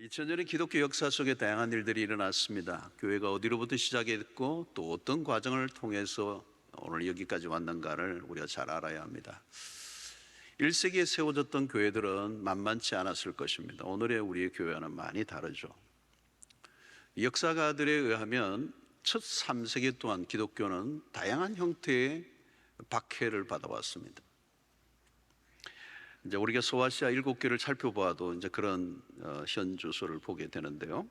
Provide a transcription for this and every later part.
2000년의 기독교 역사 속에 다양한 일들이 일어났습니다. 교회가 어디로부터 시작했고 또 어떤 과정을 통해서 오늘 여기까지 왔는가를 우리가 잘 알아야 합니다. 1세기에 세워졌던 교회들은 만만치 않았을 것입니다. 오늘의 우리의 교회와는 많이 다르죠. 역사가들에 의하면 첫 3세기 동안 기독교는 다양한 형태의 박해를 받아왔습니다. 이제 우리가 소아시아 7교를 살펴봐도 이제 그런 현주소를 보게 되는데요.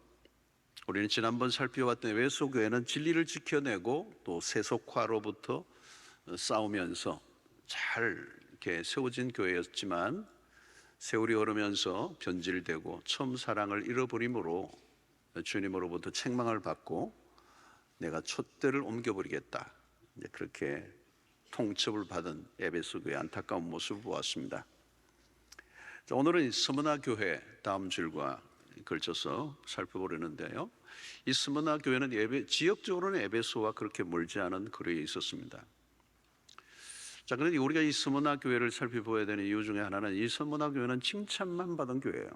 우리는 지난번 살펴봤던 에베소교회는 진리를 지켜내고 또 세속화로부터 싸우면서 잘 이렇게 세워진 교회였지만 세월이 흐르면서 변질되고 처음 사랑을 잃어버림으로 주님으로부터 책망을 받고 내가 촛대를 옮겨버리겠다, 이제 그렇게 통첩을 받은 에베소교회의 안타까운 모습을 보았습니다. 자, 오늘은 스무나 교회 다음 줄과 걸쳐서 살펴보려는데요. 이 스무나 교회는 지역적으로는 에베소와 그렇게 멀지 않은 거리에 있었습니다. 자, 그런데 우리가 이 스무나 교회를 살펴봐야 되는 이유 중에 하나는 이 스무나 교회는 칭찬만 받은 교회예요.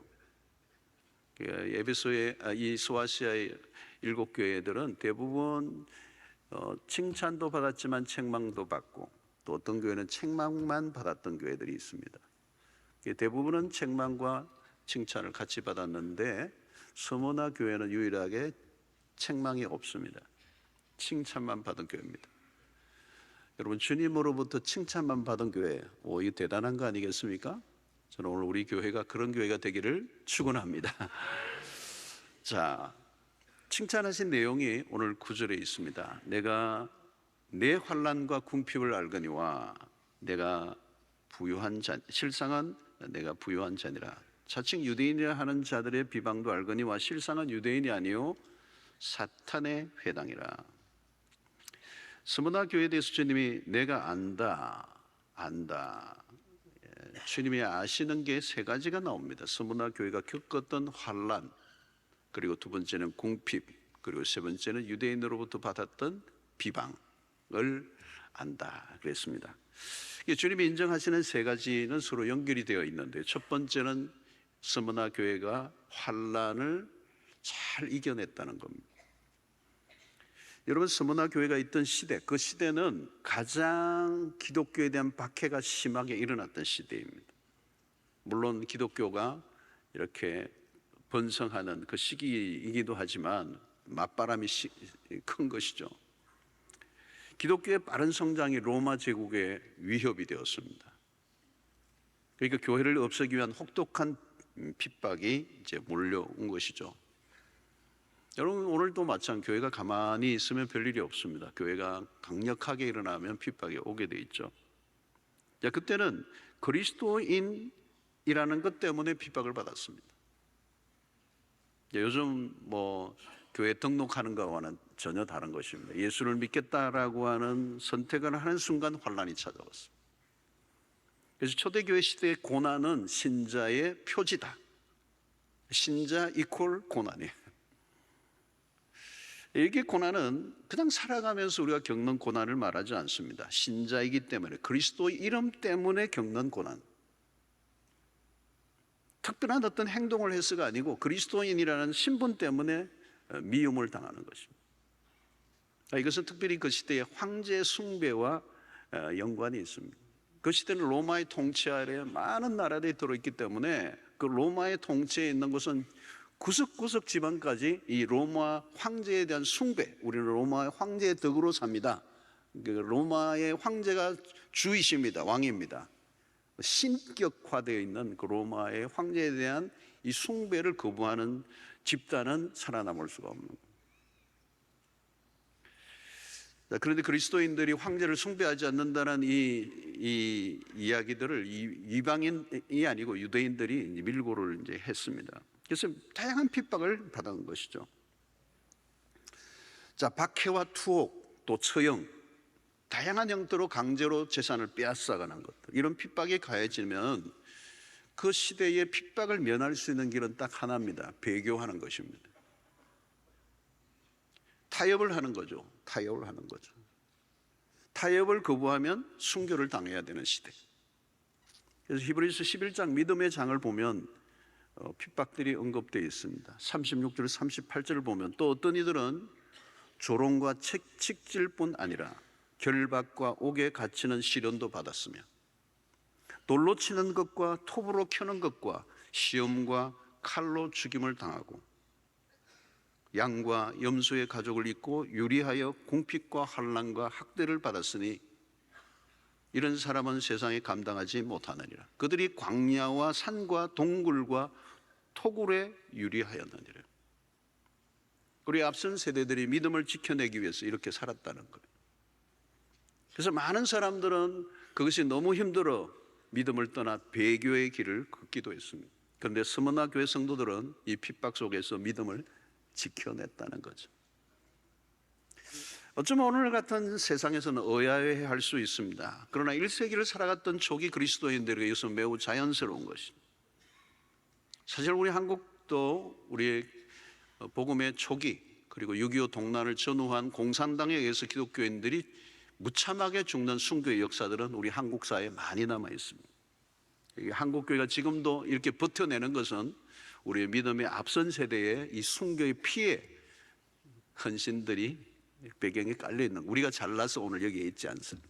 에베소의 이 소아시아의 7교회들은 대부분 칭찬도 받았지만 책망도 받고 또 어떤 교회는 책망만 받았던 교회들이 있습니다. 대부분은 책망과 칭찬을 같이 받았는데 스무나 교회는 유일하게 책망이 없습니다. 칭찬만 받은 교회입니다. 여러분, 주님으로부터 칭찬만 받은 교회, 이거 대단한 거 아니겠습니까? 저는 오늘 우리 교회가 그런 교회가 되기를 축원합니다. 자, 칭찬하신 내용이 오늘 9절에 있습니다. 내가 내 환난과 궁핍을 알거니와 내가 부유한 자, 실상은 내가 부유한 자니라. 자칭 유대인이라 하는 자들의 비방도 알거니와 실상은 유대인이 아니요 사탄의 회당이라. 스무나 교회에 대해서 주님이 내가 안다. 주님이 아시는 게 세 가지가 나옵니다. 스무나 교회가 겪었던 환난, 그리고 두 번째는 궁핍, 그리고 세 번째는 유대인으로부터 받았던 비방을 안다 그랬습니다. 주님이 인정하시는 세 가지는 서로 연결이 되어 있는데, 첫 번째는 스무나 교회가 환난을 잘 이겨냈다는 겁니다. 여러분, 스무나 교회가 있던 시대, 그 시대는 가장 기독교에 대한 박해가 심하게 일어났던 시대입니다. 물론 기독교가 이렇게 번성하는 그 시기이기도 하지만 맞바람이 큰 것이죠. 기독교의 빠른 성장이 로마 제국의 위협이 되었습니다. 그러니까 교회를 없애기 위한 혹독한 핍박이 이제 몰려온 것이죠. 여러분, 오늘도 마찬가지, 교회가 가만히 있으면 별일이 없습니다. 교회가 강력하게 일어나면 핍박이 오게 돼 있죠. 자, 그때는 그리스도인이라는 것 때문에 핍박을 받았습니다. 요즘 교회 등록하는 것과는 전혀 다른 것입니다. 예수를 믿겠다라고 하는 선택을 하는 순간 환난이 찾아왔습니다. 그래서 초대교회 시대의 고난은 신자의 표지다. 신자 이퀄 고난이에요. 이게 고난은 그냥 살아가면서 우리가 겪는 고난을 말하지 않습니다. 신자이기 때문에, 그리스도의 이름 때문에 겪는 고난. 특별한 어떤 행동을 해서가 아니고 그리스도인이라는 신분 때문에 미움을 당하는 것입니다. 이것은 특별히 그 시대의 황제 숭배와 연관이 있습니다. 그 시대는 로마의 통치 아래에 많은 나라들이 들어있기 때문에 그 로마의 통치에 있는 것은 구석구석 지방까지 이 로마 황제에 대한 숭배, 우리는 로마의 황제의 덕으로 삽니다. 로마의 황제가 주이십니다. 왕입니다. 신격화되어 있는 그 로마의 황제에 대한 이 숭배를 거부하는 집단은 살아남을 수가 없는 거예요. 그런데 그리스도인들이 황제를 숭배하지 않는다는 이 이야기들을 이방인이 아니고 유대인들이 밀고를 이제 했습니다. 그래서 다양한 핍박을 받은 것이죠. 자, 박해와 투옥, 또 처형, 다양한 형태로 강제로 재산을 빼앗아가는 것들, 이런 핍박이 가해지면 그 시대의 핍박을 면할 수 있는 길은 딱 하나입니다. 배교하는 것입니다. 타협을 하는 거죠. 타협을 거부하면 순교를 당해야 되는 시대. 그래서 히브리서 11장 믿음의 장을 보면 핍박들이 언급되어 있습니다. 36절 38절을 보면 또 어떤 이들은 조롱과 책질뿐 아니라 결박과 옥에 갇히는 시련도 받았으며 돌로 치는 것과 톱으로 켜는 것과 시험과 칼로 죽임을 당하고 양과 염소의 가죽을 입고 유리하여 궁핍과 환난과 학대를 받았으니 이런 사람은 세상에 감당하지 못하느니라. 그들이 광야와 산과 동굴과 토굴에 유리하였느니라. 우리 앞선 세대들이 믿음을 지켜내기 위해서 이렇게 살았다는 거예요. 그래서 많은 사람들은 그것이 너무 힘들어 믿음을 떠나 배교의 길을 걷기도 했습니다. 그런데 스무나 교회 성도들은 이 핍박 속에서 믿음을 지켜냈다는 거죠. 어쩌면 오늘 같은 세상에서는 의아해할 수 있습니다. 그러나 1세기를 살아갔던 초기 그리스도인들에게 이것은 매우 자연스러운 것입니다. 사실 우리 한국도 우리의 복음의 초기 그리고 6.25 동란을 전후한 공산당에 의해서 기독교인들이 무참하게 죽는 순교의 역사들은 우리 한국 사회에 많이 남아 있습니다. 한국교회가 지금도 이렇게 버텨내는 것은 우리의 믿음의 앞선 세대의 이 순교의 피해 헌신들이 배경에 깔려 있는, 우리가 잘나서 오늘 여기에 있지 않습니다.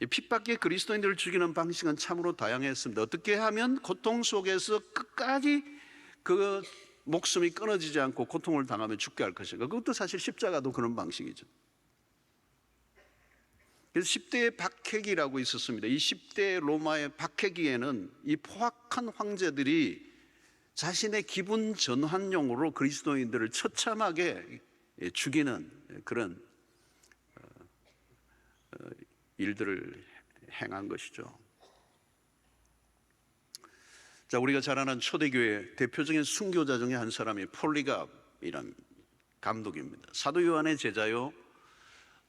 이 핍박의 그리스도인들을 죽이는 방식은 참으로 다양했습니다. 어떻게 하면 고통 속에서 끝까지 그 목숨이 끊어지지 않고 고통을 당하며 죽게 할 것인가? 그것도 사실 십자가도 그런 방식이죠. 그래서 10대의 박해기라고 있었습니다. 이 10대 로마의 박해기에는 이 포악한 황제들이 자신의 기분 전환용으로 그리스도인들을 처참하게 죽이는 그런 일들을 행한 것이죠. 자, 우리가 잘 아는 초대교회 대표적인 순교자 중에 한 사람이 폴리갑이라는 감독입니다. 사도 요한의 제자요,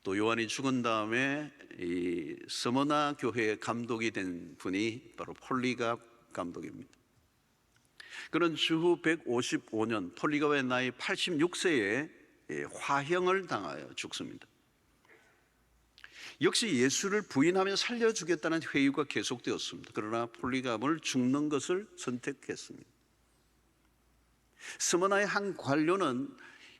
또 요한이 죽은 다음에 이 스무나 교회의 감독이 된 분이 바로 폴리갑 감독입니다. 그는 주후 155년 폴리갑의 나이 86세에 화형을 당하여 죽습니다. 역시 예수를 부인하며 살려주겠다는 회유가 계속되었습니다. 그러나 폴리갑을 죽는 것을 선택했습니다. 스무나의 한 관료는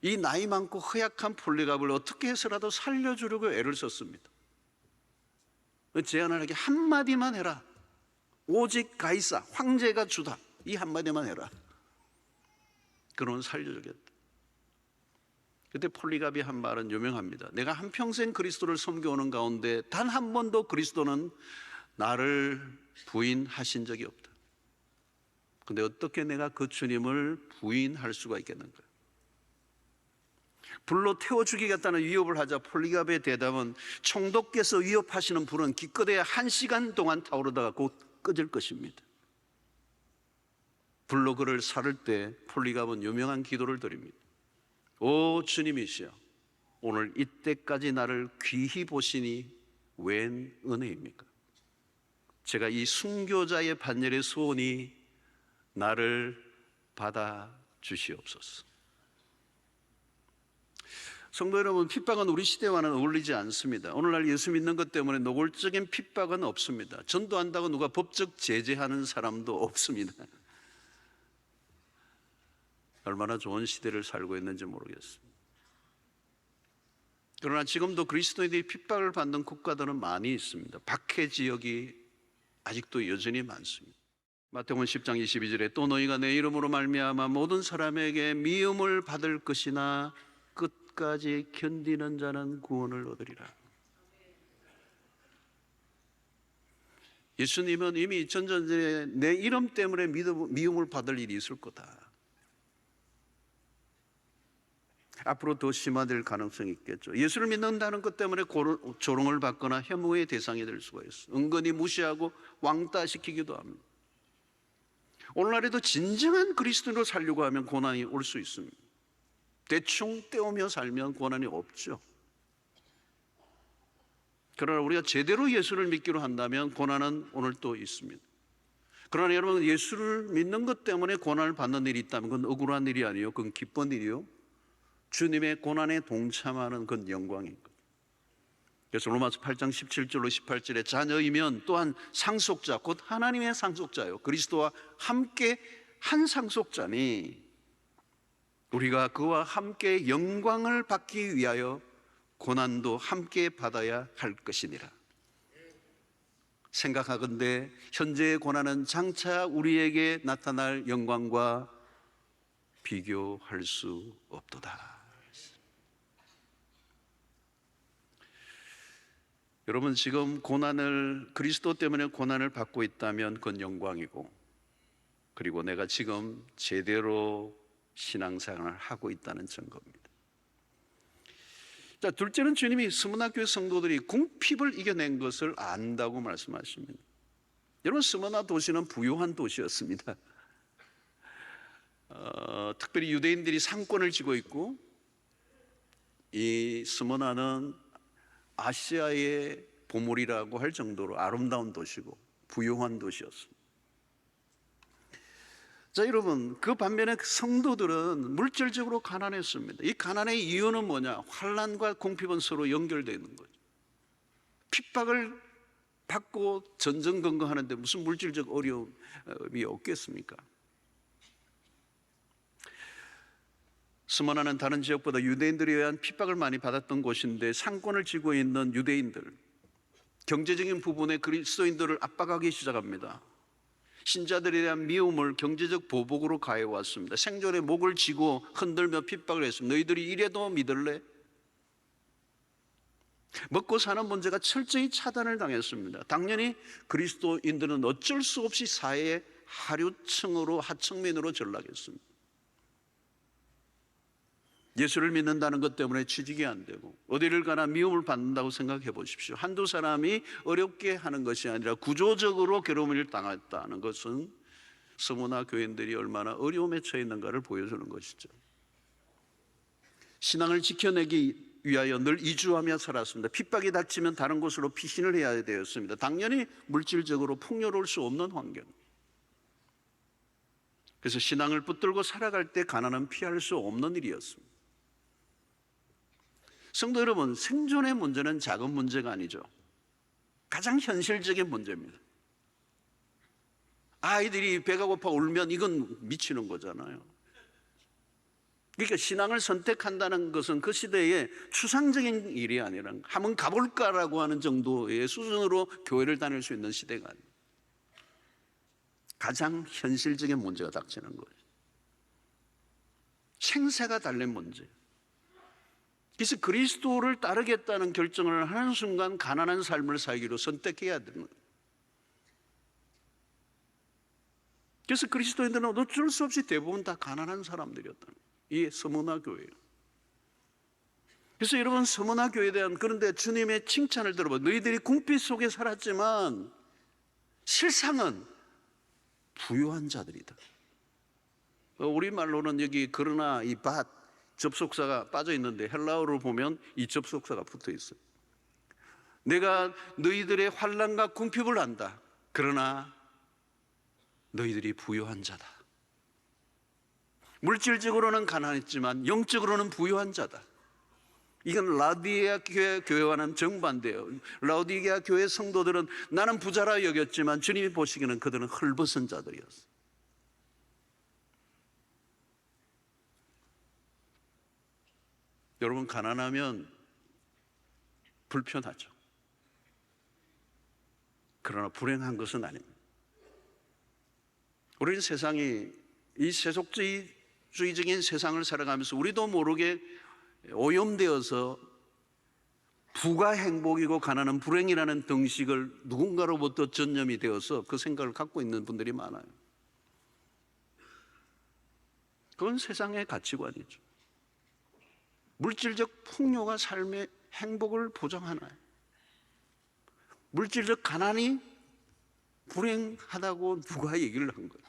이 나이 많고 허약한 폴리갑을 어떻게 해서라도 살려주려고 애를 썼습니다. 제안을 하게 한마디만 해라. 오직 가이사, 황제가 주다. 이 한마디만 해라. 그러면 살려주겠다. 그때 폴리갑이 한 말은 유명합니다. 내가 한평생 그리스도를 섬겨오는 가운데 단 한 번도 그리스도는 나를 부인하신 적이 없다. 근데 어떻게 내가 그 주님을 부인할 수가 있겠는가? 불로 태워 죽이겠다는 위협을 하자 폴리갑의 대답은 총독께서 위협하시는 불은 기껏해야 1시간 동안 타오르다가 곧 꺼질 것입니다. 불로 그를 살을 때 폴리갑은 유명한 기도를 드립니다. 오 주님이시여, 오늘 이때까지 나를 귀히 보시니 웬 은혜입니까? 제가 이 순교자의 반열의 소원이 나를 받아 주시옵소서. 성도 여러분, 핍박은 우리 시대와는 어울리지 않습니다. 오늘날 예수 믿는 것 때문에 노골적인 핍박은 없습니다. 전도한다고 누가 법적 제재하는 사람도 없습니다. 얼마나 좋은 시대를 살고 있는지 모르겠습니다. 그러나 지금도 그리스도인들이 핍박을 받는 국가들은 많이 있습니다. 박해 지역이 아직도 여전히 많습니다. 마태복음 10장 22절에 또 너희가 내 이름으로 말미암아 모든 사람에게 미움을 받을 것이나 끝까지 견디는 자는 구원을 얻으리라. 예수님은 이미 2000년 전에 내 이름 때문에 미움을 받을 일이 있을 거다. 앞으로 더 심화될 가능성이 있겠죠. 예수를 믿는다는 것 때문에 조롱을 받거나 혐오의 대상이 될 수가 있어요. 은근히 무시하고 왕따시키기도 합니다. 오늘날에도 진정한 그리스도인으로 살려고 하면 고난이 올 수 있습니다. 대충 때우며 살면 고난이 없죠. 그러나 우리가 제대로 예수를 믿기로 한다면 고난은 오늘 또 있습니다. 그러나 여러분, 예수를 믿는 것 때문에 고난을 받는 일이 있다면 그건 억울한 일이 아니에요. 그건 기쁜 일이요. 주님의 고난에 동참하는 건 영광인 것. 그래서 로마서 8장 17절로 18절에 자녀이면 또한 상속자 곧 하나님의 상속자요 그리스도와 함께 한 상속자니 우리가 그와 함께 영광을 받기 위하여 고난도 함께 받아야 할 것이니라. 생각하건대 현재의 고난은 장차 우리에게 나타날 영광과 비교할 수 없도다. 여러분 지금 그리스도 때문에 고난을 받고 있다면 그건 영광이고, 그리고 내가 지금 제대로 신앙생활을 하고 있다는 증거입니다. 자, 둘째는 주님이 스무나 교회 성도들이 궁핍을 이겨낸 것을 안다고 말씀하십니다. 여러분 스무나 도시는 부유한 도시였습니다. 특별히 유대인들이 상권을 쥐고 있고, 이 스무나는 아시아의 보물이라고 할 정도로 아름다운 도시고 부유한 도시였습니다. 자, 여러분 그 반면에 성도들은 물질적으로 가난했습니다. 이 가난의 이유는 뭐냐? 환난과 궁핍은 서로 연결되어 있는 거죠. 핍박을 받고 전전긍긍하는데 무슨 물질적 어려움이 없겠습니까? 스무나는 다른 지역보다 유대인들에 의한 핍박을 많이 받았던 곳인데 상권을 쥐고 있는 유대인들, 경제적인 부분에 그리스도인들을 압박하기 시작합니다. 신자들에 대한 미움을 경제적 보복으로 가해왔습니다. 생존의 목을 쥐고 흔들며 핍박을 했습니다. 너희들이 이래도 믿을래? 먹고 사는 문제가 철저히 차단을 당했습니다. 당연히 그리스도인들은 어쩔 수 없이 사회의 하류층으로, 하층민으로 전락했습니다. 예수를 믿는다는 것 때문에 취직이 안 되고 어디를 가나 미움을 받는다고 생각해 보십시오. 한두 사람이 어렵게 하는 것이 아니라 구조적으로 괴로움을 당했다는 것은 스무나 교인들이 얼마나 어려움에 처해 있는가를 보여주는 것이죠. 신앙을 지켜내기 위하여 늘 이주하며 살았습니다. 핍박이 닥치면 다른 곳으로 피신을 해야 되었습니다. 당연히 물질적으로 풍요로울 수 없는 환경. 그래서 신앙을 붙들고 살아갈 때 가난은 피할 수 없는 일이었습니다. 성도 여러분, 생존의 문제는 작은 문제가 아니죠. 가장 현실적인 문제입니다. 아이들이 배가 고파 울면 이건 미치는 거잖아요. 그러니까 신앙을 선택한다는 것은 그 시대의 추상적인 일이 아니라 한번 가볼까라고 하는 정도의 수준으로 교회를 다닐 수 있는 시대가 아니에요. 가장 현실적인 문제가 닥치는 거예요. 생사가 달린 문제. 그래서 그리스도를 따르겠다는 결정을 하는 순간 가난한 삶을 살기로 선택해야 되는 거예요. 그래서 그리스도인들은 어쩔 수 없이 대부분 다 가난한 사람들이었다는 거예요. 이게 스무나 교회예요. 그래서 여러분 스무나 교회에 대한, 그런데 주님의 칭찬을 들어봐. 너희들이 궁핍 속에 살았지만 실상은 부유한 자들이다. 우리말로는 여기 그러나 이 밭 접속사가 빠져 있는데 헬라어로 보면 이 접속사가 붙어 있어요. 내가 너희들의 환난과 궁핍을 안다. 그러나 너희들이 부유한 자다. 물질적으로는 가난했지만 영적으로는 부유한 자다. 이건 라우디게아 교회와는 정반대예요. 라우디게아 교회 성도들은 나는 부자라 여겼지만 주님이 보시기에는 그들은 헐벗은 자들이었어요. 여러분, 가난하면 불편하죠. 그러나 불행한 것은 아닙니다. 우리는 세상이 이 세속주의적인 세상을 살아가면서 우리도 모르게 오염되어서 부가 행복이고 가난은 불행이라는 등식을 누군가로부터 전염이 되어서 그 생각을 갖고 있는 분들이 많아요. 그건 세상의 가치관이죠. 물질적 풍요가 삶의 행복을 보장하나요? 물질적 가난이 불행하다고 누가 얘기를 한 거예요?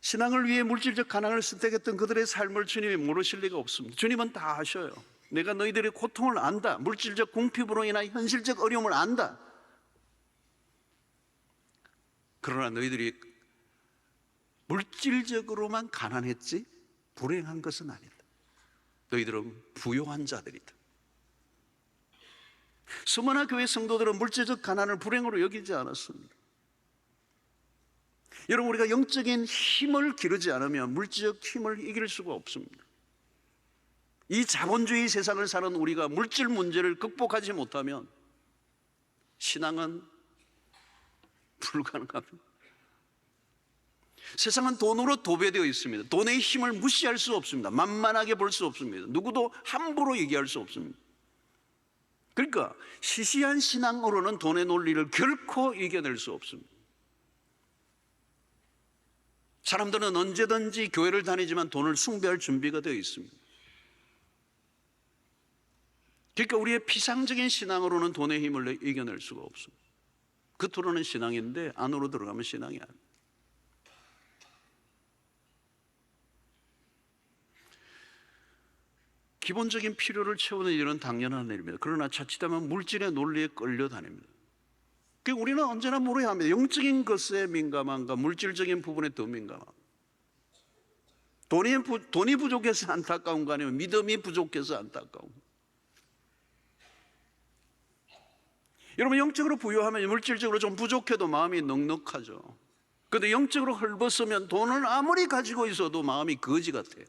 신앙을 위해 물질적 가난을 선택했던 그들의 삶을 주님이 모르실 리가 없습니다. 주님은 다 아셔요. 내가 너희들의 고통을 안다. 물질적 궁핍으로 인한 현실적 어려움을 안다. 그러나 너희들이 물질적으로만 가난했지 불행한 것은 아니다. 너희들은 부요한 자들이다. 스무나 교회 성도들은 물질적 가난을 불행으로 여기지 않았습니다. 여러분, 우리가 영적인 힘을 기르지 않으면 물질적 힘을 이길 수가 없습니다. 이 자본주의 세상을 사는 우리가 물질 문제를 극복하지 못하면 신앙은 불가능합니다. 세상은 돈으로 도배되어 있습니다. 돈의 힘을 무시할 수 없습니다. 만만하게 볼 수 없습니다. 누구도 함부로 얘기할 수 없습니다. 그러니까 시시한 신앙으로는 돈의 논리를 결코 이겨낼 수 없습니다. 사람들은 언제든지 교회를 다니지만 돈을 숭배할 준비가 되어 있습니다. 그러니까 우리의 피상적인 신앙으로는 돈의 힘을 이겨낼 수가 없습니다. 겉으로는 신앙인데 안으로 들어가면 신앙이 아닙니다. 기본적인 필요를 채우는 일은 당연한 일입니다. 그러나 자칫하면 물질의 논리에 끌려다닙니다. 그러니까 우리는 언제나 물어야 합니다. 영적인 것에 민감한가, 물질적인 부분에 더 민감한가. 돈이 부족해서 안타까운가, 아니면 믿음이 부족해서 안타까운가. 여러분, 영적으로 부유하면 물질적으로 좀 부족해도 마음이 넉넉하죠. 그런데 영적으로 헐벗으면 돈을 아무리 가지고 있어도 마음이 거지 같아요.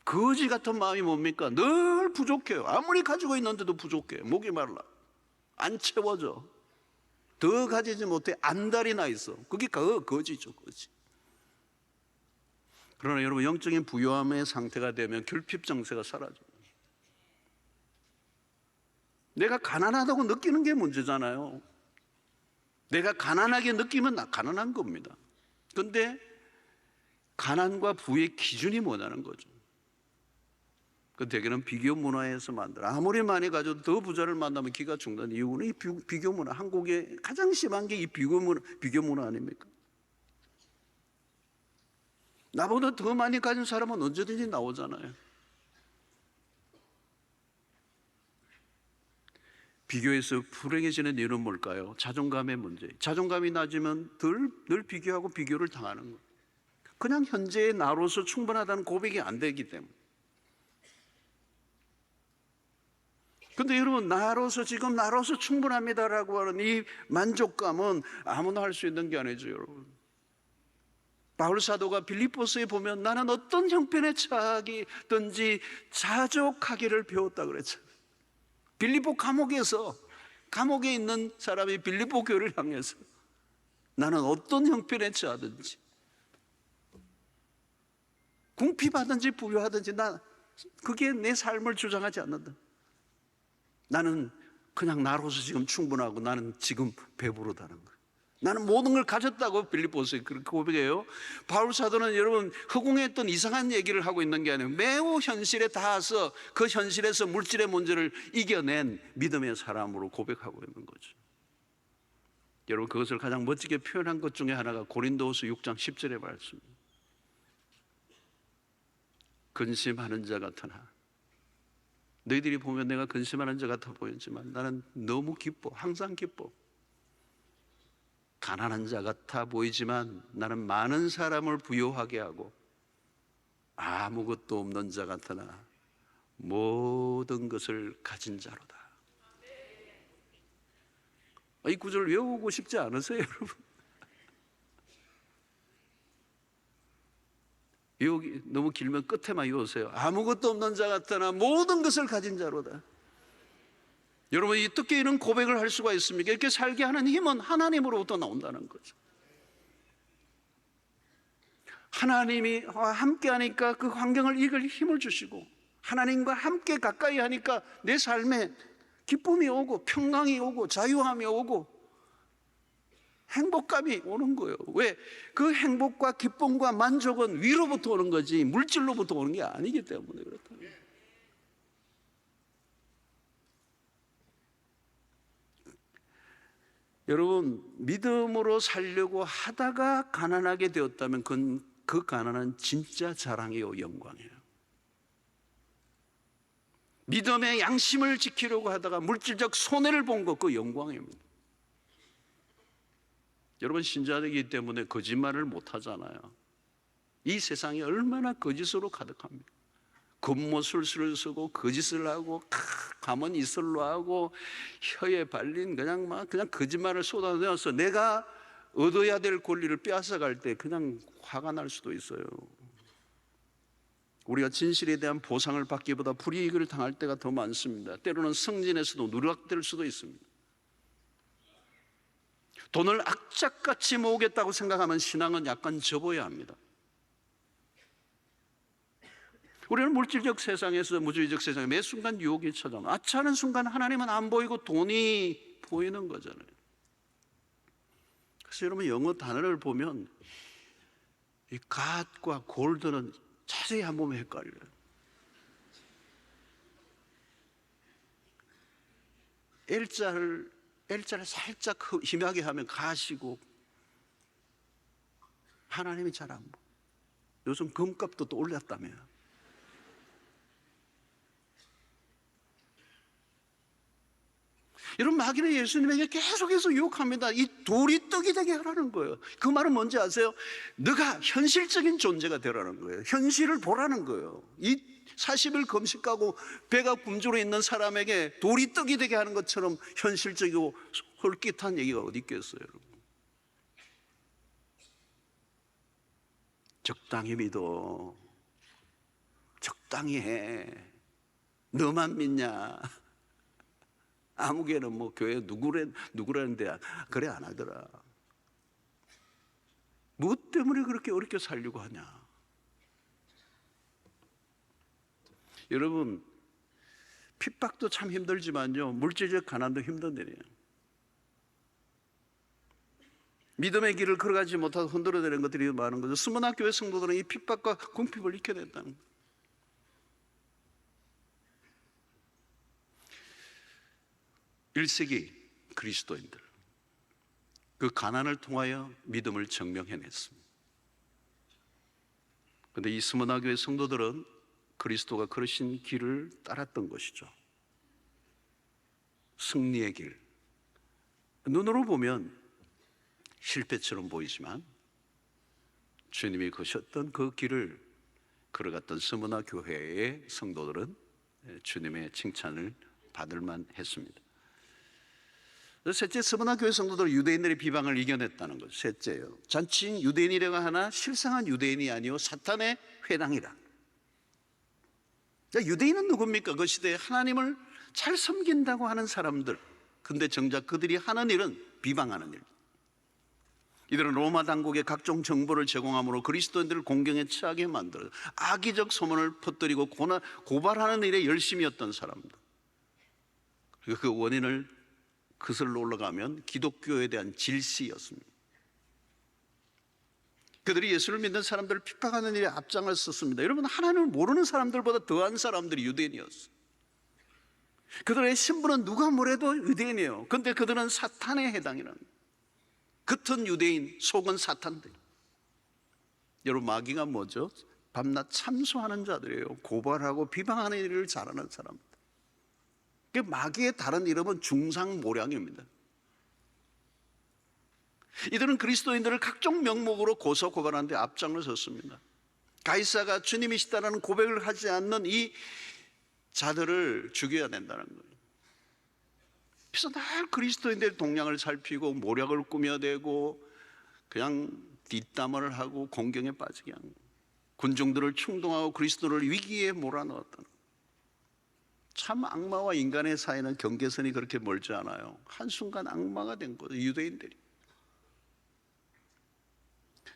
거지 같은 마음이 뭡니까? 늘 부족해요. 아무리 가지고 있는데도 부족해요. 목이 말라. 안 채워져. 더 가지지 못해 안달이 나 있어. 그게 거지죠, 거지. 그러나 여러분, 영적인 부유함의 상태가 되면 결핍 정세가 사라져요. 내가 가난하다고 느끼는 게 문제잖아요. 내가 가난하게 느끼면 나 가난한 겁니다. 그런데 가난과 부의 기준이 뭐냐는 거죠. 그 대개는 비교 문화에서 만들어. 아무리 많이 가져도 더 부자를 만나면 기가 죽는 이유는 이 비교 문화. 한국에 가장 심한 게 이 비교 문화 아닙니까? 나보다 더 많이 가진 사람은 언제든지 나오잖아요. 비교해서 불행해지는 이유는 뭘까요? 자존감의 문제. 자존감이 낮으면 늘 비교하고 비교를 당하는 거예요. 그냥 현재의 나로서 충분하다는 고백이 안 되기 때문에. 근데 여러분, 나로서 충분합니다라고 하는 이 만족감은 아무나 할 수 있는 게 아니죠, 여러분. 바울 사도가 빌립보서에 보면 나는 어떤 형편에 처하든지 자족하기를 배웠다 그랬죠. 빌립보 감옥에 있는 사람이 빌립보 교회를 향해서 나는 어떤 형편에 처하든지, 궁핍하든지 부유하든지 그게 내 삶을 주장하지 않는다. 나는 그냥 나로서 지금 충분하고 나는 지금 배부르다는 거예요. 나는 모든 걸 가졌다고 빌립보서에 그렇게 고백해요. 바울 사도는 여러분, 허공에 이상한 얘기를 하고 있는 게 아니에요. 매우 현실에 닿아서 그 현실에서 물질의 문제를 이겨낸 믿음의 사람으로 고백하고 있는 거죠. 여러분, 그것을 가장 멋지게 표현한 것 중에 하나가 고린도후서 6장 10절의 말씀입니다. 근심하는 자 같으나, 너희들이 보면 내가 근심하는 자 같아 보이지만 나는 너무 기뻐. 항상 기뻐. 가난한 자 같아 보이지만 나는 많은 사람을 부유하게 하고 아무것도 없는 자 같으나 모든 것을 가진 자로다. 이 구절을 외우고 싶지 않으세요, 여러분? 외우기 너무 길면 끝에만 외우세요. 아무것도 없는 자 같으나 모든 것을 가진 자로다. 여러분, 어떻게 이런 고백을 할 수가 있습니까? 이렇게 살게 하는 힘은 하나님으로부터 나온다는 거죠. 하나님이 함께 하니까 그 환경을 이길 힘을 주시고, 하나님과 함께 가까이 하니까 내 삶에 기쁨이 오고 평강이 오고 자유함이 오고 행복감이 오는 거예요. 왜? 그 행복과 기쁨과 만족은 위로부터 오는 거지 물질로부터 오는 게 아니기 때문에 그렇다. 여러분, 믿음으로 살려고 하다가 가난하게 되었다면 그 가난은 진짜 자랑이요, 영광이에요. 믿음의 양심을 지키려고 하다가 물질적 손해를 본 것, 그 영광입니다. 여러분, 신자이기 때문에 거짓말을 못 하잖아요. 이 세상이 얼마나 거짓으로 가득합니까? 겉모술수를 쓰고 거짓을 하고 가면 이슬로 하고 혀에 발린 그냥 거짓말을 쏟아내어서 내가 얻어야 될 권리를 빼앗아갈 때 그냥 화가 날 수도 있어요. 우리가 진실에 대한 보상을 받기보다 불이익을 당할 때가 더 많습니다. 때로는 승진에서도 누락될 수도 있습니다. 돈을 악착같이 모으겠다고 생각하면 신앙은 약간 접어야 합니다. 우리는 물질적 세상에서, 무주의적 세상에 매 순간 유혹이 찾아오는, 아차하는 순간 하나님은 안 보이고 돈이 보이는 거잖아요. 그래서 여러분, 영어 단어를 보면 이 God과 골드는 자세히 한번 보면 헷갈려요. L자를 살짝 희미하게 하면 가시고, 하나님이 잘 안 보여. 요즘 금값도 또 올랐다며. 여러분, 마귀는 예수님에게 계속해서 유혹합니다. 이 돌이 떡이 되게 하라는 거예요. 그 말은 뭔지 아세요? 너가 현실적인 존재가 되라는 거예요. 현실을 보라는 거예요. 이 40일 금식하고 배가 굶주려 있는 사람에게 돌이 떡이 되게 하는 것처럼 현실적이고 홀깃한 얘기가 어디 있겠어요, 여러분. 적당히 믿어. 적당히 해. 너만 믿냐? 아무개는 뭐 교회 누구라는데 그래 안 하더라. 무엇 때문에 그렇게 어렵게 살려고 하냐? 여러분, 핍박도 참 힘들지만요, 물질적 가난도 힘든 일이에요. 믿음의 길을 걸어가지 못하고 흔들어대는 것들이 많은 거죠. 스무나 교회 성도들은 이 핍박과 궁핍을 이겨냈다는 거예요. 1세기 그리스도인들, 그 가난을 통하여 믿음을 증명해냈습니다. 그런데 이 스무나 교회 성도들은 그리스도가 걸으신 길을 따랐던 것이죠. 승리의 길. 눈으로 보면 실패처럼 보이지만 주님이 거셨던 그 길을 걸어갔던 스무나 교회의 성도들은 주님의 칭찬을 받을 만했습니다. 셋째, 스무나 교회 성도들은 유대인들의 비방을 이겨냈다는 것. 셋째요, 잔치인 유대인이라고 하나 실상한 유대인이 아니요 사탄의 회당이라. 유대인은 누굽니까? 그 시대에 하나님을 잘 섬긴다고 하는 사람들. 근데 정작 그들이 하는 일은 비방하는 일. 이들은 로마 당국에 각종 정보를 제공함으로 그리스도인들을 공경에 처하게 만들어 악의적 소문을 퍼뜨리고 고발하는 일에 열심이었던 사람들. 그리고 그 원인을 그슬로 올라가면 기독교에 대한 질시였습니다. 그들이 예수를 믿는 사람들을 핍박하는 일에 앞장을 섰습니다. 여러분, 하나님을 모르는 사람들보다 더한 사람들이 유대인이었어요. 그들의 신분은 누가 뭐래도 유대인이에요. 그런데 그들은 사탄에 해당이라는 거예요. 겉은 유대인, 속은 사탄들. 여러분, 마귀가 뭐죠? 밤낮 참소하는 자들이에요. 고발하고 비방하는 일을 잘하는 사람들. 마귀의 다른 이름은 중상모략입니다. 이들은 그리스도인들을 각종 명목으로 고소 고발하는데 앞장을 섰습니다. 가이사가 주님이시다라는 고백을 하지 않는 이 자들을 죽여야 된다는 거예요. 그래서 늘 그리스도인들의 동향을 살피고 모략을 꾸며대고 그냥 뒷담화를 하고 공경에 빠지게 한 거예요. 군중들을 충동하고 그리스도를 위기에 몰아넣었다는 거예요. 참 악마와 인간의 사이는 경계선이 그렇게 멀지 않아요. 한순간 악마가 된 거죠, 유대인들이.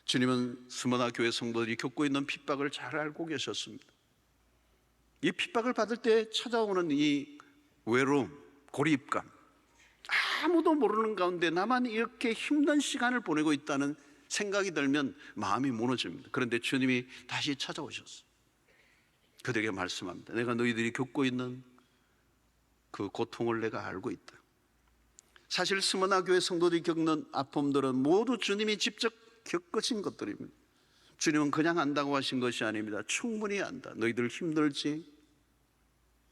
주님은 스무나 교회 성도들이 겪고 있는 핍박을 잘 알고 계셨습니다. 이 핍박을 받을 때 찾아오는 이 외로움, 고립감, 아무도 모르는 가운데 나만 이렇게 힘든 시간을 보내고 있다는 생각이 들면 마음이 무너집니다. 그런데 주님이 다시 찾아오셨어요. 그들에게 말씀합니다. 내가 너희들이 겪고 있는 그 고통을 내가 알고 있다. 사실 스무나 교회 성도들이 겪는 아픔들은 모두 주님이 직접 겪으신 것들입니다. 주님은 그냥 안다고 하신 것이 아닙니다. 충분히 안다. 너희들 힘들지?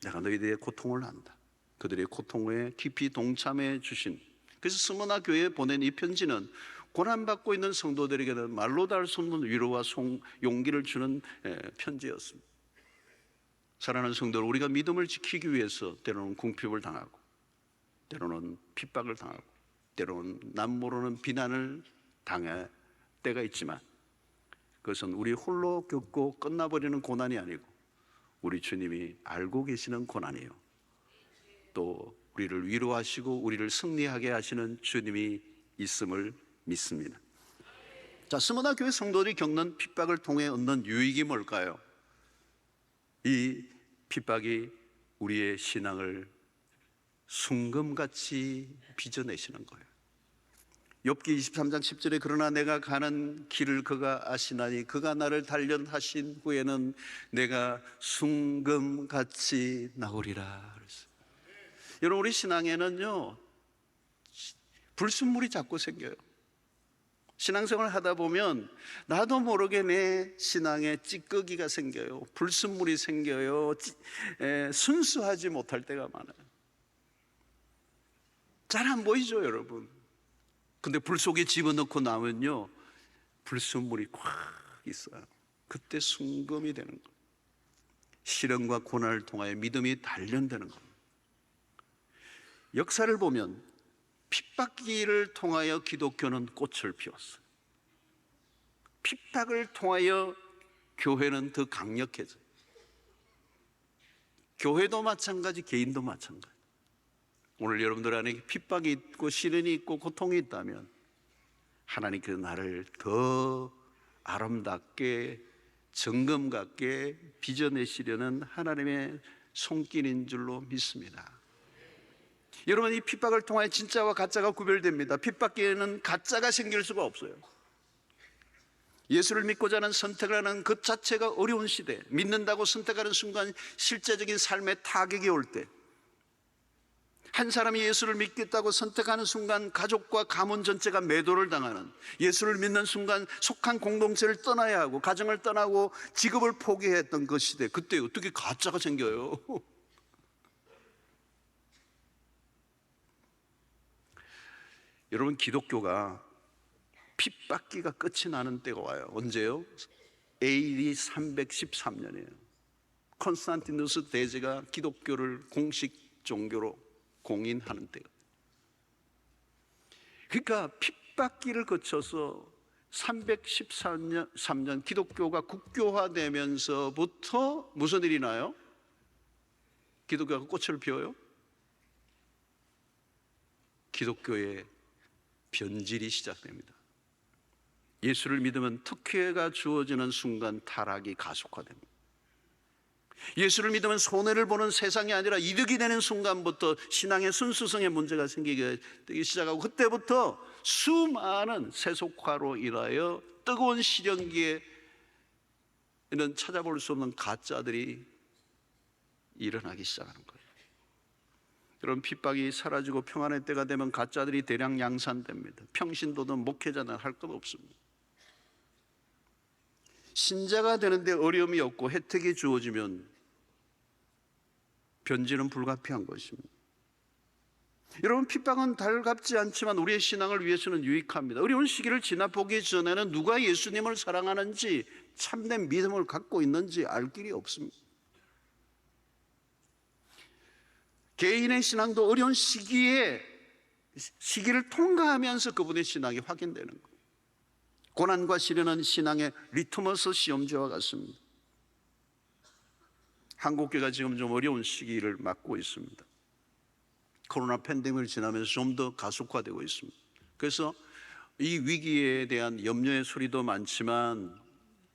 내가 너희들의 고통을 안다. 그들의 고통에 깊이 동참해 주신. 그래서 스무나 교회에 보낸 이 편지는 고난받고 있는 성도들에게는 말로 다 할 수 없는 위로와 용기를 주는 편지였습니다. 사랑하는 성도들, 우리가 믿음을 지키기 위해서 때로는 궁핍을 당하고, 때로는 핍박을 당하고, 때로는 남 모르는 비난을 당할 때가 있지만, 그것은 우리 홀로 겪고 끝나버리는 고난이 아니고 우리 주님이 알고 계시는 고난이에요. 또 우리를 위로하시고 우리를 승리하게 하시는 주님이 있음을 믿습니다. 자, 스무나 교회 성도들이 겪는 핍박을 통해 얻는 유익이 뭘까요? 이 핍박이 우리의 신앙을 순금같이 빚어내시는 거예요. 욥기 23장 10절에 그러나 내가 가는 길을 그가 아시나니 그가 나를 단련하신 후에는 내가 순금같이 나오리라 그랬어요. 여러분, 우리 신앙에는요 불순물이 자꾸 생겨요. 신앙생활을 하다 보면 나도 모르게 내 신앙에 찌꺼기가 생겨요. 불순물이 생겨요. 순수하지 못할 때가 많아요. 잘 안 보이죠, 여러분? 근데 불 속에 집어넣고 나면요 불순물이 꽉 있어요. 그때 순금이 되는 거예요. 시련과 고난을 통하여 믿음이 단련되는 겁니다. 역사를 보면 핍박기를 통하여 기독교는 꽃을 피웠어요. 핍박을 통하여 교회는 더 강력해져요. 교회도 마찬가지, 개인도 마찬가지. 오늘 여러분들 안에 핍박이 있고 시련이 있고 고통이 있다면 하나님께서 나를 더 아름답게 정금 같게 빚어내시려는 하나님의 손길인 줄로 믿습니다. 여러분, 이 핍박을 통하여 진짜와 가짜가 구별됩니다. 핍박기에는 가짜가 생길 수가 없어요. 예수를 믿고자 하는 선택을 하는 그 자체가 어려운 시대, 믿는다고 선택하는 순간 실제적인 삶의 타격이 올 때, 한 사람이 예수를 믿겠다고 선택하는 순간 가족과 가문 전체가 매도를 당하는, 예수를 믿는 순간 속한 공동체를 떠나야 하고 가정을 떠나고 직업을 포기했던 그 시대, 그때 어떻게 가짜가 생겨요? 여러분, 기독교가 핍박기가 끝이 나는 때가 와요. 언제요? AD 313년이에요. 콘스탄티누스 대제가 기독교를 공식 종교로 공인하는 때가. 그러니까 핍박기를 거쳐서 313년 기독교가 국교화되면서부터 무슨 일이 나요? 기독교가 꽃을 피워요? 기독교의 변질이 시작됩니다. 예수를 믿으면 특혜가 주어지는 순간 타락이 가속화됩니다. 예수를 믿으면 손해를 보는 세상이 아니라 이득이 되는 순간부터 신앙의 순수성에 문제가 생기기 시작하고, 그때부터 수많은 세속화로 인하여 뜨거운 시련기에는 찾아볼 수 없는 가짜들이 일어나기 시작하는 거예요. 여러분, 핍박이 사라지고 평안의 때가 되면 가짜들이 대량 양산됩니다. 평신도든 목회자는 할 것 없습니다. 신자가 되는데 어려움이 없고 혜택이 주어지면 변질은 불가피한 것입니다. 여러분, 핍박은 달갑지 않지만 우리의 신앙을 위해서는 유익합니다. 어려운 시기를 지나보기 전에는 누가 예수님을 사랑하는지, 참된 믿음을 갖고 있는지 알 길이 없습니다. 개인의 신앙도 어려운 시기를 통과하면서 그분의 신앙이 확인되는 거예요. 고난과 시련은 신앙의 리트머스 시험지와 같습니다. 한국교회가 지금 좀 어려운 시기를 맞고 있습니다. 코로나 팬데믹을 지나면서 좀 더 가속화되고 있습니다. 그래서 이 위기에 대한 염려의 소리도 많지만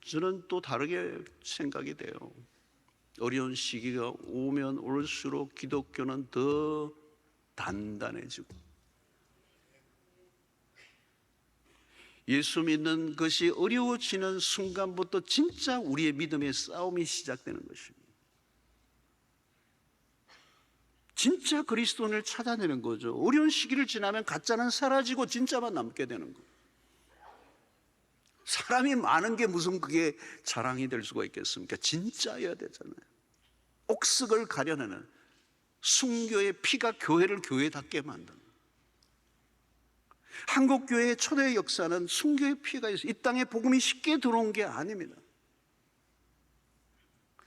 저는 또 다르게 생각이 돼요. 어려운 시기가 오면 올수록 기독교는 더 단단해지고, 예수 믿는 것이 어려워지는 순간부터 진짜 우리의 믿음의 싸움이 시작되는 것입니다. 진짜 그리스도인을 찾아내는 거죠. 어려운 시기를 지나면 가짜는 사라지고 진짜만 남게 되는 거예요. 사람이 많은 게 무슨 그게 자랑이 될 수가 있겠습니까? 진짜여야 되잖아요. 옥석을 가려내는 순교의 피가 교회를 교회답게 만드는, 한국교회의 초대 역사는 순교의 피가 있어요. 이 땅에 복음이 쉽게 들어온 게 아닙니다.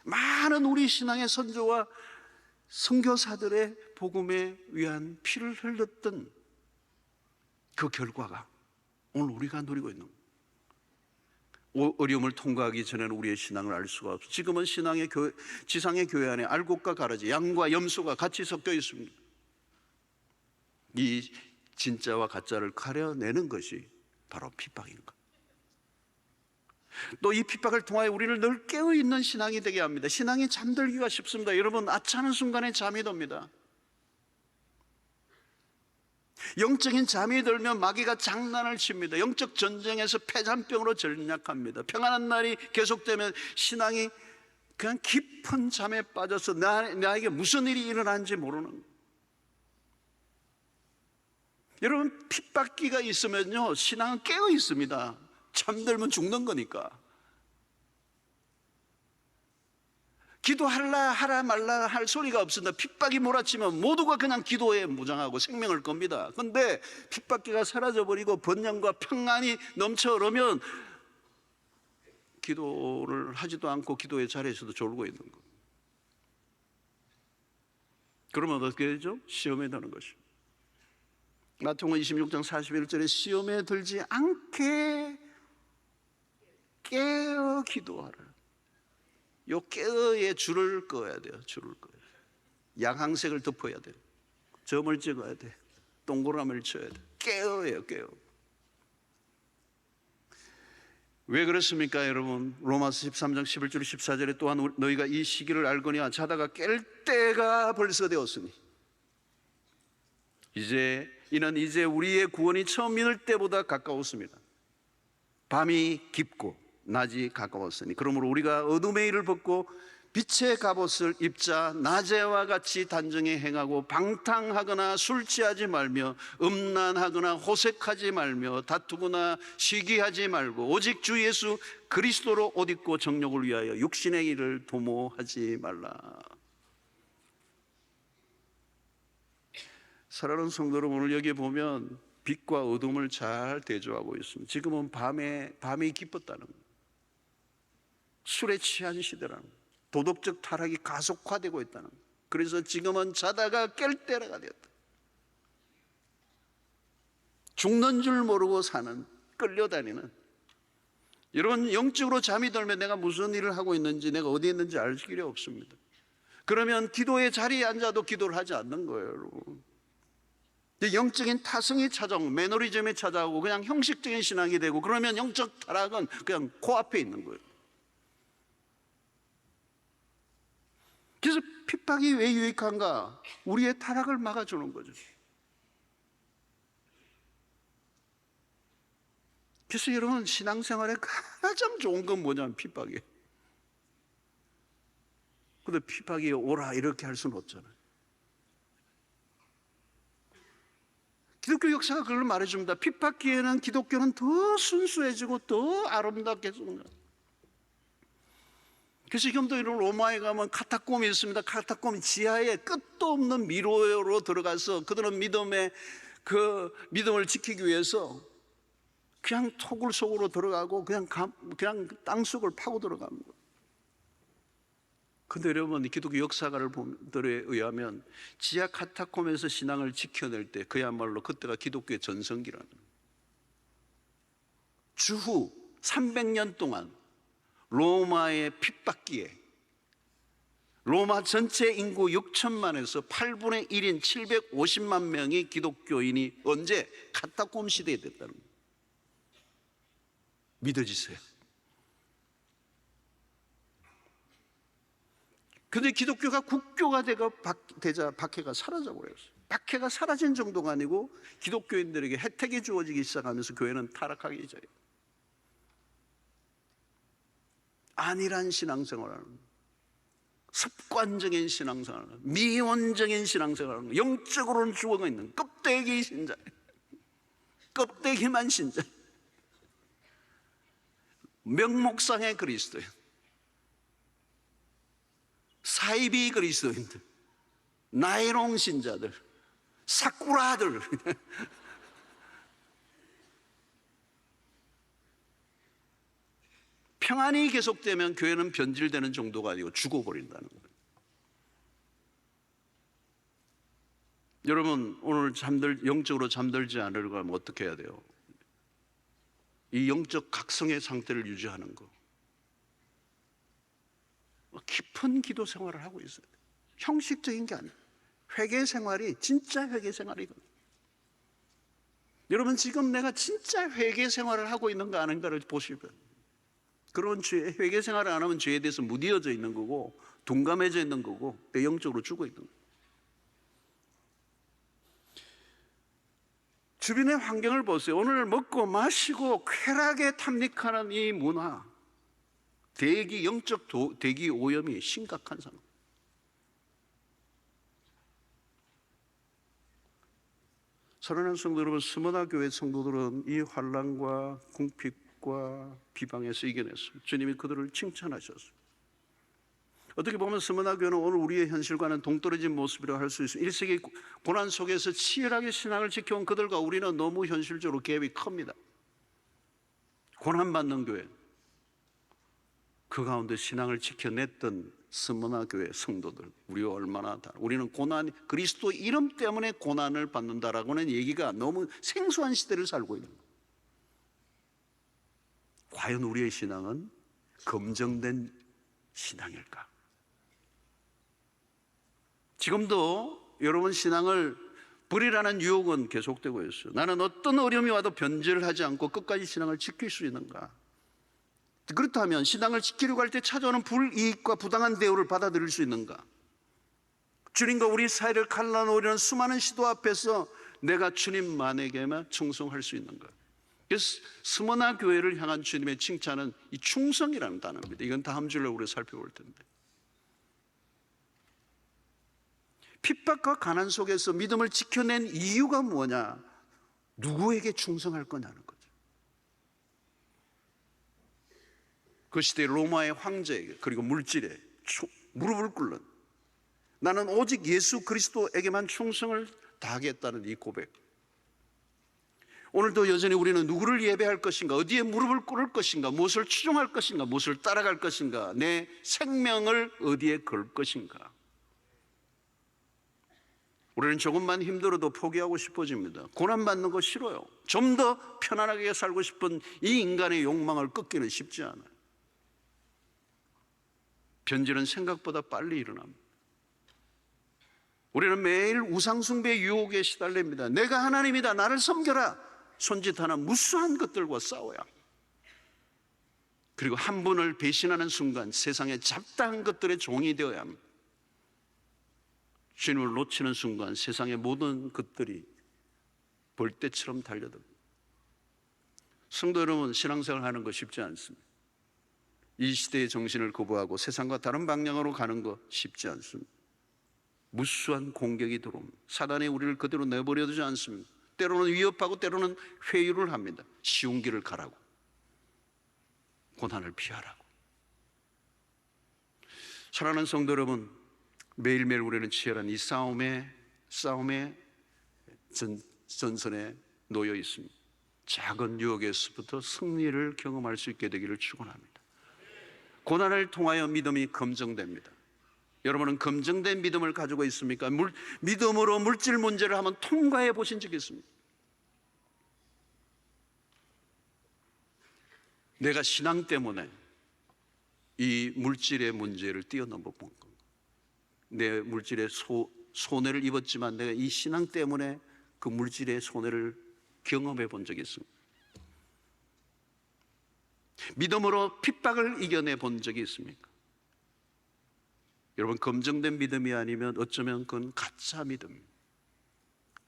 많은 우리 신앙의 선조와 선교사들의 복음에 위한 피를 흘렸던 그 결과가 오늘 우리가 누리고 있는 거예요. 어려움을 통과하기 전에는 우리의 신앙을 알 수가 없어요. 지금은 지상의 교회 안에 알곡과 가라지, 양과 염소가 같이 섞여 있습니다. 이 진짜와 가짜를 가려내는 것이 바로 핍박인 것. 또 이 핍박을 통하여 우리를 늘 깨어있는 신앙이 되게 합니다. 신앙이 잠들기가 쉽습니다. 여러분, 아차하는 순간에 잠이 듭니다. 영적인 잠이 들면 마귀가 장난을 칩니다. 영적 전쟁에서 폐잔병으로 전략합니다. 평안한 날이 계속되면 신앙이 그냥 깊은 잠에 빠져서 나에게 무슨 일이 일어나는지 모르는 거예요. 여러분, 핍박기가 있으면요 신앙은 깨어 있습니다. 잠들면 죽는 거니까. 하라 말라 할 소리가 없습니다. 핍박이 몰아치면 모두가 그냥 기도에 무장하고 생명을 겁니다. 그런데 핍박기가 사라져버리고 번영과 평안이 넘쳐 흐르면 기도를 하지도 않고 기도의 자리에서도 졸고 있는 거예요. 그러면 어떻게 되죠? 시험에 드는 것입니다. 마태복음 26장 41절에 시험에 들지 않게 깨어 기도하라. 요 깨어의 줄을 그어야 돼요. 줄을 그어야 돼요. 양항색을 덮어야 돼요. 점을 찍어야 돼요. 동그라미를 쳐야 돼요. 깨어예요. 깨어. 왜 그렇습니까 여러분? 로마서 13장 11절 14절에 또한 너희가 이 시기를 알거니와 자다가 깰 때가 벌써 되었으니 이는 이제 우리의 구원이 처음 믿을 때보다 가까웠습니다. 밤이 깊고 낮이 가까웠으니 그러므로 우리가 어둠의 일을 벗고 빛의 갑옷을 입자 낮에와 같이 단정히 행하고 방탕하거나 술 취하지 말며 음란하거나 호색하지 말며 다투거나 시기하지 말고 오직 주 예수 그리스도로 옷 입고 정욕을 위하여 육신의 일을 도모하지 말라. 사랑하는 성도 여러분, 오늘 여기 보면 빛과 어둠을 잘 대조하고 있습니다. 지금은 밤이 깊었다는 거예요. 술에 취한 시대라는 거예요. 도덕적 타락이 가속화되고 있다는 거예요. 그래서 지금은 자다가 깰 때가 되었다. 죽는 줄 모르고 사는, 끌려다니는. 여러분, 영적으로 잠이 들면 내가 무슨 일을 하고 있는지, 내가 어디에 있는지 알 길이 없습니다. 그러면 기도의 자리에 앉아도 기도를 하지 않는 거예요, 여러분. 영적인 타성이 찾아오고 매너리즘이 찾아오고 그냥 형식적인 신앙이 되고 그러면 영적 타락은 그냥 코앞에 있는 거예요. 그래서 핍박이 왜 유익한가? 우리의 타락을 막아주는 거죠. 그래서 여러분, 신앙생활에 가장 좋은 건 뭐냐면 핍박이에요. 근데 핍박이 오라 이렇게 할 수는 없잖아요. 기독교 역사가 그걸 말해줍니다. 핍박기에는 기독교는 더 순수해지고 더 아름답게 씁니다. 그래서 지금도 이런 로마에 가면 카타콤이 있습니다. 카타콤 지하에 끝도 없는 미로로 들어가서 그들은 믿음을 지키기 위해서 그냥 토굴 속으로 들어가고 그냥 땅속을 파고 들어갑니다. 근데 여러분, 기독교 역사가들에 의하면 지하 카타콤에서 신앙을 지켜낼 때 그야말로 그때가 기독교의 전성기라는 거예요. 주후 300년 동안 로마의 핍박기에 로마 전체 인구 6천만에서 8분의 1인 750만 명이 기독교인이 언제? 카타콤 시대에 됐다는 거예요. 믿어지세요? 근데 기독교가 국교가 되자 박해가 사라져버렸어요. 박해가 사라진 정도가 아니고 기독교인들에게 혜택이 주어지기 시작하면서 교회는 타락하기 시작해요. 안일한 신앙생활을 하는, 습관적인 신앙생활을 하는, 미원적인 신앙생활을 하는, 영적으로는 죽어있는 껍데기 신자, 껍데기만 신자, 명목상의 그리스도인, 사이비 그리스도인들, 나이롱 신자들, 사쿠라들 평안이 계속되면 교회는 변질되는 정도가 아니고 죽어버린다는 거예요. 여러분, 오늘 영적으로 잠들지 않으려고 하면 어떻게 해야 돼요? 이 영적 각성의 상태를 유지하는 거, 깊은 기도 생활을 하고 있어요. 형식적인 게 아니에요. 회개 생활이 진짜 회개 생활이거든요. 여러분, 지금 내가 진짜 회개 생활을 하고 있는가 아닌가를 보시면, 그런 회개 생활을 안 하면 죄에 대해서 무뎌져 있는 거고 둔감해져 있는 거고 영적으로 죽어 있는 거예요. 주변의 환경을 보세요. 오늘 먹고 마시고 쾌락에 탐닉하는 이 문화, 영적 대기 오염이 심각한 상황. 사랑하는 성도 여러분, 스무나 교회 성도들은 이 환난과 궁핍과 비방에서 이겨냈습니다. 주님이 그들을 칭찬하셨습니다. 어떻게 보면 스무나 교회는 오늘 우리의 현실과는 동떨어진 모습이라고 할 수 있습니다. 1세기 고난 속에서 치열하게 신앙을 지켜온 그들과 우리는 너무 현실적으로 갭이 큽니다. 고난받는 교회, 그 가운데 신앙을 지켜냈던 스무나 교회 성도들, 우리가 얼마나 우리는 그리스도 이름 때문에 고난을 받는다라고는 얘기가 너무 생소한 시대를 살고 있는 거예요. 과연 우리의 신앙은 검증된 신앙일까? 지금도 여러분 신앙을 버리라는 유혹은 계속되고 있어요. 나는 어떤 어려움이 와도 변절하지 않고 끝까지 신앙을 지킬 수 있는가? 그렇다면 신앙을 지키려고 할 때 찾아오는 불이익과 부당한 대우를 받아들일 수 있는가? 주님과 우리 사이를 갈라놓으려는 수많은 시도 앞에서 내가 주님만에게만 충성할 수 있는가? 그래서 스무나 교회를 향한 주님의 칭찬은 이 충성이라는 단어입니다. 이건 다음 주에 우리가 살펴볼 텐데, 핍박과 가난 속에서 믿음을 지켜낸 이유가 뭐냐? 누구에게 충성할 거냐는 거죠. 그 시대 로마의 황제에게, 그리고 물질에 무릎을 꿇는, 나는 오직 예수 그리스도에게만 충성을 다하겠다는 이 고백. 오늘도 여전히 우리는 누구를 예배할 것인가, 어디에 무릎을 꿇을 것인가, 무엇을 추종할 것인가, 무엇을 따라갈 것인가, 내 생명을 어디에 걸 것인가. 우리는 조금만 힘들어도 포기하고 싶어집니다. 고난받는 거 싫어요. 좀 더 편안하게 살고 싶은 이 인간의 욕망을 꺾기는 쉽지 않아요. 변질은 생각보다 빨리 일어납니다. 우리는 매일 우상숭배의 유혹에 시달립니다. 내가 하나님이다, 나를 섬겨라, 손짓하는 무수한 것들과 싸워야 합니다. 그리고 한 분을 배신하는 순간 세상의 잡다한 것들의 종이 되어야 합니다. 주님을 놓치는 순간 세상의 모든 것들이 벌떼처럼 달려듭니다. 성도 여러분, 신앙생활 하는 거 쉽지 않습니다. 이 시대의 정신을 거부하고 세상과 다른 방향으로 가는 거 쉽지 않습니다. 무수한 공격이 들어옵니다. 사단이 우리를 그대로 내버려 두지 않습니다. 때로는 위협하고 때로는 회유를 합니다. 쉬운 길을 가라고, 고난을 피하라고. 사랑하는 성도 여러분, 매일매일 우리는 치열한 이 싸움의 전선에 놓여 있습니다. 작은 유혹에서부터 승리를 경험할 수 있게 되기를 축원합니다. 고난을 통하여 믿음이 검증됩니다. 여러분은 검증된 믿음을 가지고 있습니까? 믿음으로 물질 문제를 한번 통과해 보신 적이 있습니까? 내가 신앙 때문에 이 물질의 문제를 뛰어넘어 본 겁니다. 내 물질의 손해를 입었지만 내가 이 신앙 때문에 그 물질의 손해를 경험해 본 적이 있습니다. 믿음으로 핍박을 이겨내 본 적이 있습니까? 여러분, 검증된 믿음이 아니면 어쩌면 그건 가짜 믿음입니다.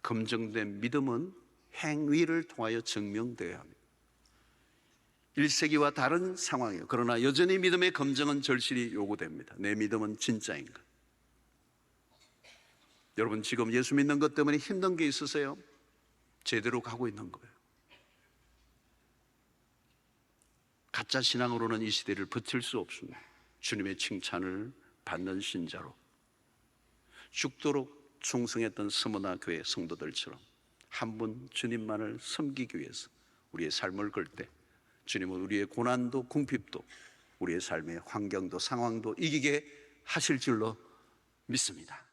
검증된 믿음은 행위를 통하여 증명되어야 합니다. 1세기와 다른 상황이에요. 그러나 여전히 믿음의 검증은 절실히 요구됩니다. 내 믿음은 진짜인가? 여러분, 지금 예수 믿는 것 때문에 힘든 게 있으세요? 제대로 가고 있는 거예요. 가짜 신앙으로는 이 시대를 버틸 수 없습니다. 주님의 칭찬을 받는 신자로 죽도록 충성했던 스무나 교회 성도들처럼 한 분 주님만을 섬기기 위해서 우리의 삶을 걸 때 주님은 우리의 고난도 궁핍도 우리의 삶의 환경도 상황도 이기게 하실 줄로 믿습니다.